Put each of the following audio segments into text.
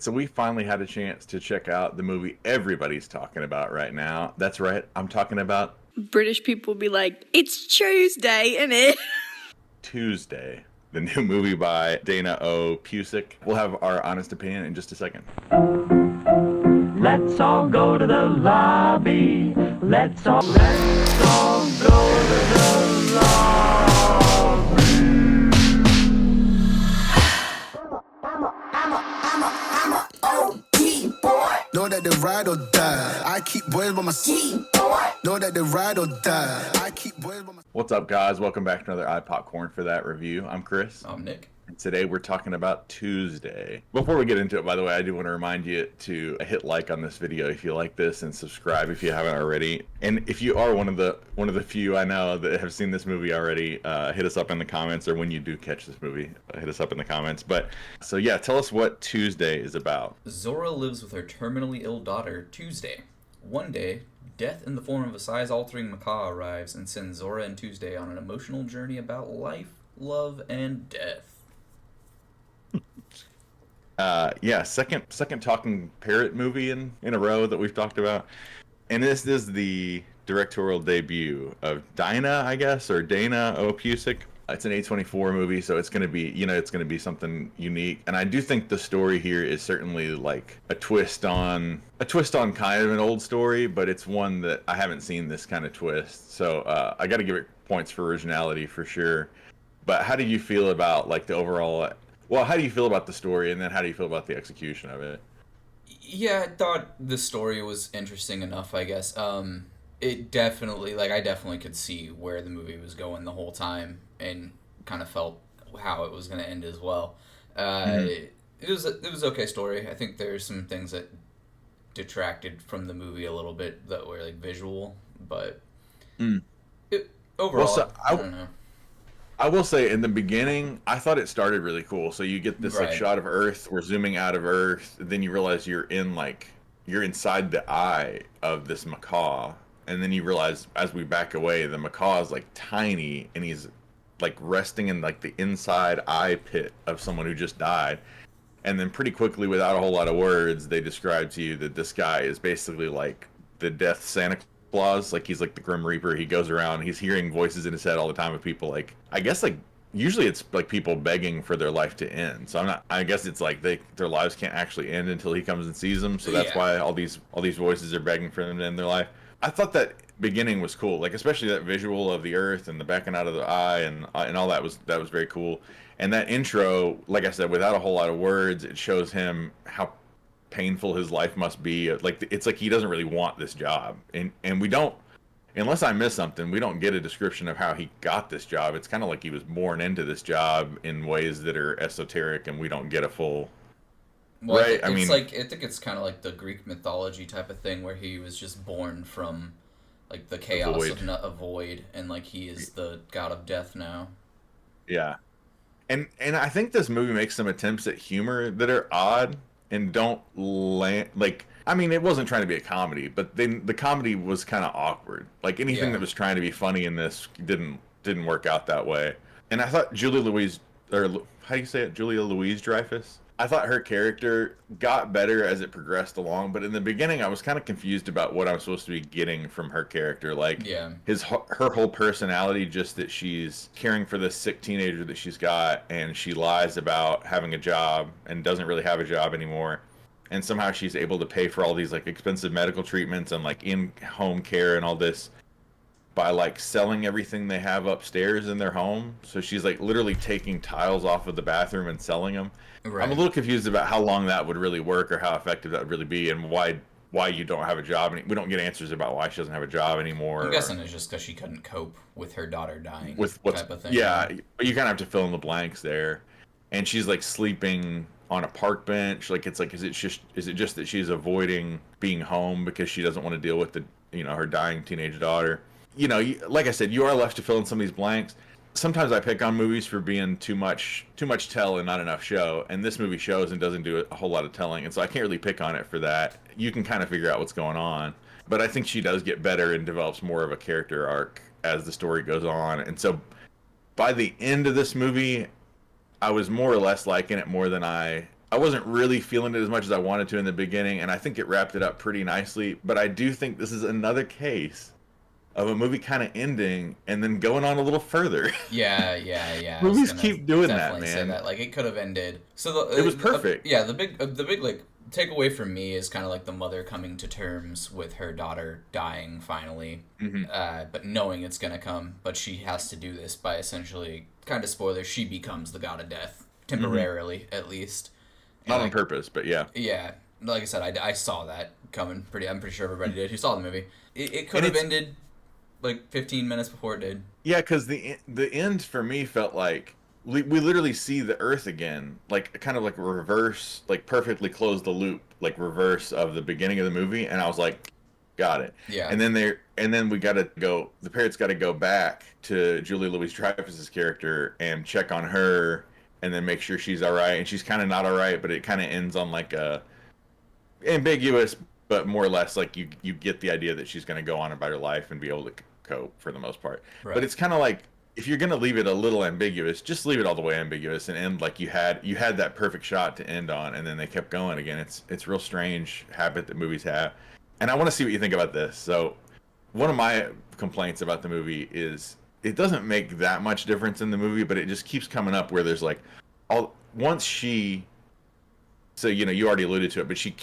So we finally had a chance to check out the movie everybody's talking about right now. That's right, I'm talking about British people be like, it's Tuesday, innit? Tuesday, the new movie by Dana O. Pusick. We'll have our honest opinion in just a second. Let's all go to the lobby. Let's all go to the lobby. Know that they ride or die. I keep boys by my side. Know that they ride or die. I keep boys by my. What's up, guys? Welcome back to another iPopcorn for that review. I'm Chris. I'm Nick. And today we're talking about Tuesday. Before we get into it, by the way, I do want to remind you to hit like on this video if you like this, and subscribe if you haven't already. And if you are one of the few I know that have seen this movie already, hit us up in the comments, or when you do catch this movie, hit us up in the comments. But so yeah, tell us what Tuesday is about. Zora lives with her terminally ill daughter, Tuesday. One day, death in the form of a size-altering macaw arrives and sends Zora and Tuesday on an emotional journey about life, love, and death. Second talking parrot movie in a row that we've talked about. And this is the directorial debut of Dana O. Pusick. It's an A24 movie, so it's going to be something unique. And I do think the story here is certainly like a twist on kind of an old story, but it's one that I haven't seen this kind of twist. So I got to give it points for originality for sure. But how do you feel about like the overall? Well, how do you feel about the story, and then how do you feel about the execution of it? Yeah, I thought the story was interesting enough, I guess. It definitely, I definitely could see where the movie was going the whole time, and kind of felt how it was going to end as well. It was okay story. I think there's some things that detracted from the movie a little bit that were like visual, but overall, I don't know. I will say, in the beginning, I thought it started really cool. So you get this like Right. shot of Earth, we're zooming out of Earth, then you realize you're inside the eye of this macaw, and then you realize as we back away, the macaw is like tiny, and he's like resting in like the inside eye pit of someone who just died. And then pretty quickly, without a whole lot of words, they describe to you that this guy is basically like the death Santa Claus. Like he's like the Grim Reaper. He goes around, he's hearing voices in his head all the time of people like, I guess like usually it's like people begging for their life to end. So I guess it's like their lives can't actually end until he comes and sees them. So that's why all these voices are begging for them to end their life. I thought that beginning was cool, like especially that visual of the Earth and the backing out of the eye and all that was very cool. And that intro, like I said, without a whole lot of words, it shows him how painful his life must be. Like it's like he doesn't really want this job, and we don't, unless I miss something, we don't get a description of how he got this job. It's kind of like he was born into this job in ways that are esoteric, and we don't get a full. Well, Right? I think it's kind of like the Greek mythology type of thing where he was just born from like the chaos void. of a void, and like he is the god of death now. Yeah, and I think this movie makes some attempts at humor that are odd and don't land. Like, I mean, it wasn't trying to be a comedy, but then the comedy was kind of awkward. Like anything that was trying to be funny in this didn't work out that way. And I thought Julia Louis-Dreyfus. I thought her character got better as it progressed along, but in the beginning I was kind of confused about what I was supposed to be getting from her character. Like her whole personality, just that she's caring for this sick teenager that she's got, and she lies about having a job and doesn't really have a job anymore. And somehow she's able to pay for all these like expensive medical treatments and like in-home care and all this by like selling everything they have upstairs in their home. So she's like literally taking tiles off of the bathroom and selling them. Right. I'm a little confused about how long that would really work or how effective that would really be, and why you don't have a job. We don't get answers about why she doesn't have a job anymore. I'm guessing it's just because she couldn't cope with her daughter dying, with what's, type of thing. Yeah, but you kind of have to fill in the blanks there. And she's like sleeping on a park bench. Like it's like, is it just that she's avoiding being home because she doesn't want to deal with her dying teenage daughter? Like I said, you are left to fill in some of these blanks. Sometimes I pick on movies for being too much tell and not enough show, and this movie shows and doesn't do a whole lot of telling, and so I can't really pick on it for that. You can kind of figure out what's going on, but I think she does get better and develops more of a character arc as the story goes on. And so by the end of this movie, I was more or less liking it more than I I wasn't really feeling it as much as I wanted to in the beginning, and I think it wrapped it up pretty nicely. But I do think this is another case of a movie kind of ending and then going on a little further. Yeah. Movies keep doing that, definitely man. say that. Like, it could have ended. So It was perfect. the big like takeaway for me is kind of like the mother coming to terms with her daughter dying finally, but knowing it's gonna come. But she has to do this by essentially, kind of spoiler, she becomes the god of death temporarily, at least. And Not on purpose, but yeah. Yeah, like I said, I saw that coming. I'm pretty sure everybody did who saw the movie. It could have ended like 15 minutes before it did. Yeah, because the end for me felt like we literally see the Earth again, like kind of like reverse, like perfectly close the loop, like reverse of the beginning of the movie, and I was like, got it. Yeah. And then we got to go. The parents got to go back to Julia Louis-Dreyfus's character and check on her, and then make sure she's all right. And she's kind of not all right, but it kind of ends on like a ambiguous, but more or less like you get the idea that she's going to go on about her life and be able to cope for the most part. Right. But it's kind of like, if you're going to leave it a little ambiguous, just leave it all the way ambiguous and end like you had that perfect shot to end on, and then they kept going again. It's real strange habit that movies have. And I want to see what you think about this. So one of my complaints about the movie is it doesn't make that much difference in the movie, but it just keeps coming up where there's like once she, so you already alluded to it, but she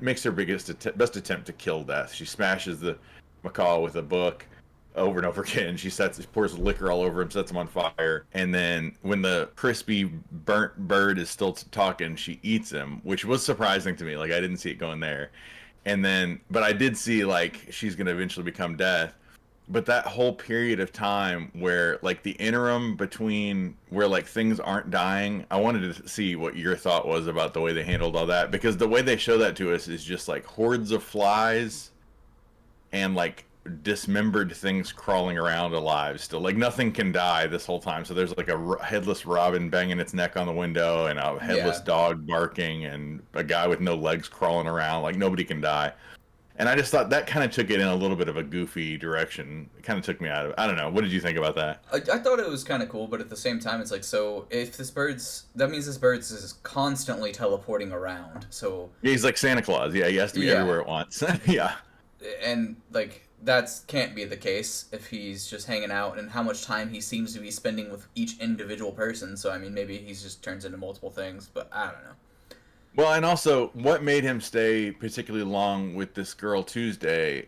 makes her best attempt to kill death. She smashes the macaw with a book over and over again. She pours liquor all over him, sets him on fire, and then when the crispy burnt bird is still talking, she eats him, which was surprising to me. Like, I didn't see it going there. And then, but I did see like she's gonna eventually become death. But that whole period of time where like the interim between where like things aren't dying, I wanted to see what your thought was about the way they handled all that, because the way they show that to us is just like hordes of flies and like dismembered things crawling around alive still. Like nothing can die this whole time. So there's like a headless robin banging its neck on the window, and a headless dog barking, and a guy with no legs crawling around. Like nobody can die. And I just thought that kind of took it in a little bit of a goofy direction. It kind of took me out of it. I don't know. What did you think about that? I thought it was kind of cool, but at the same time, it's like, so if that means this bird is constantly teleporting around. So yeah, he's like Santa Claus. Yeah, he has to be everywhere at once. Yeah. And like that can't be the case if he's just hanging out, and how much time he seems to be spending with each individual person. So I mean, maybe he just turns into multiple things, but I don't know. Well, and also, what made him stay particularly long with this girl Tuesday?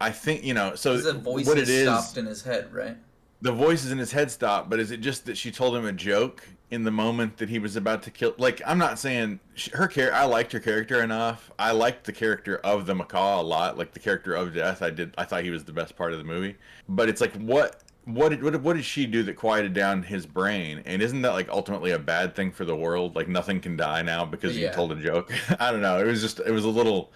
I think, so the voice what it is stopped in his head, right? The voices in his head stopped, but is it just that she told him a joke in the moment that he was about to kill? Like, I'm not saying I liked her character enough. I liked the character of the macaw a lot, like the character of Death. I thought he was the best part of the movie. But it's like, what did she do that quieted down his brain? And isn't that like ultimately a bad thing for the world? Like nothing can die now because you told a joke. I don't know. It was a little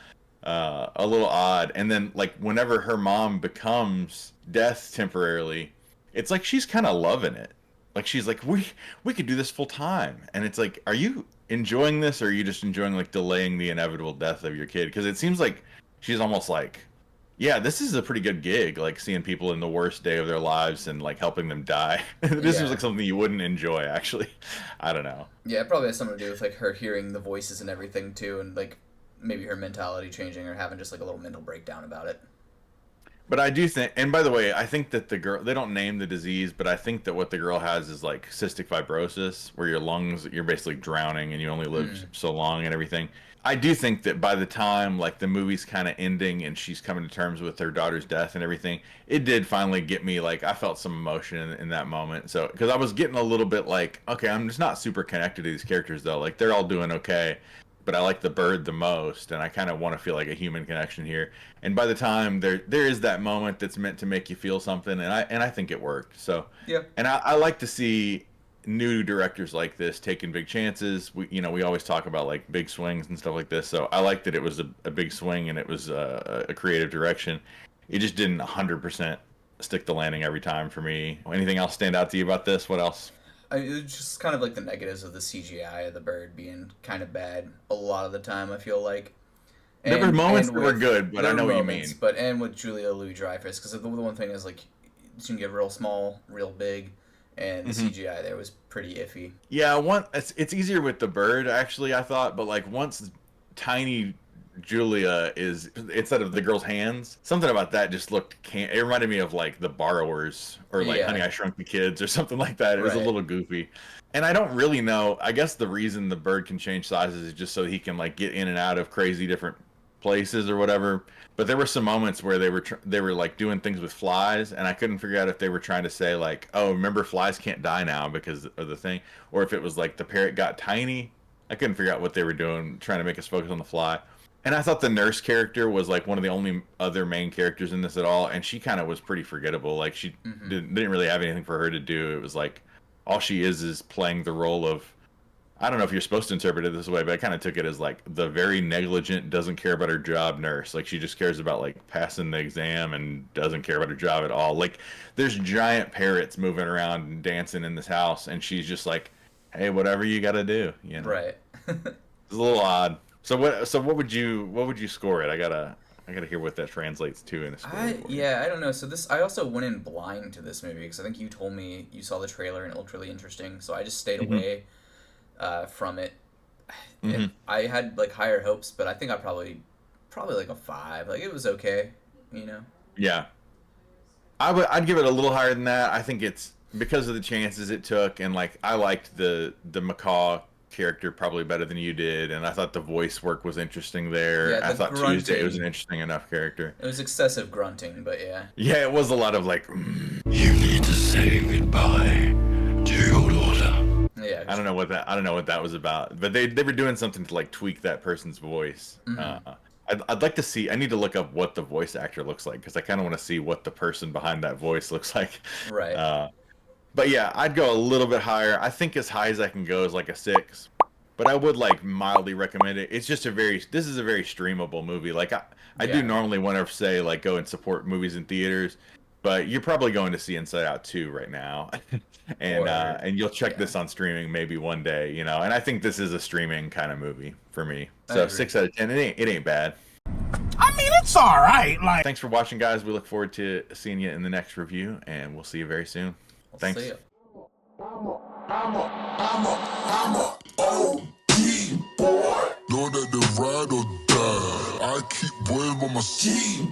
odd. And then like whenever her mom becomes Death temporarily, it's like she's kind of loving it. Like she's like, we could do this full time. And it's like, are you enjoying this, or are you just enjoying like delaying the inevitable death of your kid? Because it seems like she's almost like, yeah, this is a pretty good gig, like seeing people in the worst day of their lives and like helping them die. This is like something you wouldn't enjoy, actually. I don't know. Yeah, it probably has something to do with like her hearing the voices and everything too, and like maybe her mentality changing or having just like a little mental breakdown about it. But I do think, and by the way, I think that the girl, they don't name the disease, but I think that what the girl has is like cystic fibrosis, where your lungs, you're basically drowning and you only live so long and everything. I do think that by the time like the movie's kind of ending and she's coming to terms with her daughter's death and everything, it did finally get me, like I felt some emotion in that moment. So, because I was getting a little bit like, okay, I'm just not super connected to these characters though. Like they're all doing okay, but I like the bird the most, and I kind of want to feel like a human connection here. And by the time there is that moment that's meant to make you feel something, and I think it worked. So yeah, and I like to see new directors like this taking big chances. We always talk about like big swings and stuff like this. So I like that it was a big swing and it was a creative direction. It just didn't 100% stick the landing every time for me. Anything else stand out to you about this? What else? It's just kind of like the negatives of the CGI of the bird being kind of bad a lot of the time, I feel like. There were moments that were good, but I know what you mean. And with Julia Louis-Dreyfus, because the one thing is like she can get real small, real big, and the CGI there was pretty iffy. Yeah, it's easier with the bird actually, I thought, but like once tiny Julia is instead of the girl's hands, something about that just looked it reminded me of like The Borrowers or like Honey, I Shrunk the Kids or something like that. It was a little goofy. And I don't really know. I guess the reason the bird can change sizes is just so he can like get in and out of crazy different places or whatever. But there were some moments where they were like doing things with flies, and I couldn't figure out if they were trying to say like, oh, remember flies can't die now because of the thing, or if it was like the parrot got tiny. I couldn't figure out what they were doing, trying to make us focus on the fly. And I thought the nurse character was like one of the only other main characters in this at all, and she kind of was pretty forgettable. Like she didn't really have anything for her to do. It was like all she is playing the role of, I don't know if you're supposed to interpret it this way, but I kind of took it as like the very negligent, doesn't care about her job nurse. Like she just cares about like passing the exam and doesn't care about her job at all. Like there's giant parrots moving around and dancing in this house, and she's just like, hey, whatever you got to do, you know. Right. It's a little odd. So what would you score it? I gotta hear what that translates to in a score. I don't know. So I also went in blind to this movie because I think you told me you saw the trailer and it looked really interesting. So I just stayed away from it. I had like higher hopes, but I think I probably like a 5. Like it was okay, you know. Yeah. I'd give it a little higher than that. I think it's because of the chances it took, and like I liked the macaw character probably better than you did, and I thought the voice work was interesting there. Yeah, I thought grunting. Tuesday was an interesting enough character. It was excessive grunting, but yeah. Yeah, it was a lot of like. You need to say goodbye to your daughter. Yeah. I don't know what that was about, but they were doing something to like tweak that person's voice. I'd like to see. I need to look up what the voice actor looks like because I kind of want to see what the person behind that voice looks like. Right. But yeah, I'd go a little bit higher. I think as high as I can go is like a 6. But I would like mildly recommend it. It's just this is a very streamable movie. Like I do normally want to say like go and support movies in theaters, but you're probably going to see Inside Out 2 right now. and you'll check this on streaming maybe one day, you know. And I think this is a streaming kind of movie for me. So 6 out of 10. It ain't bad. I mean, it's all right. Like, Thanks for watching, guys. We look forward to seeing you in the next review, and we'll see you very soon. Thanks. See ya. I'm a OG boy. Know that the ride or die. I keep boys by my seat.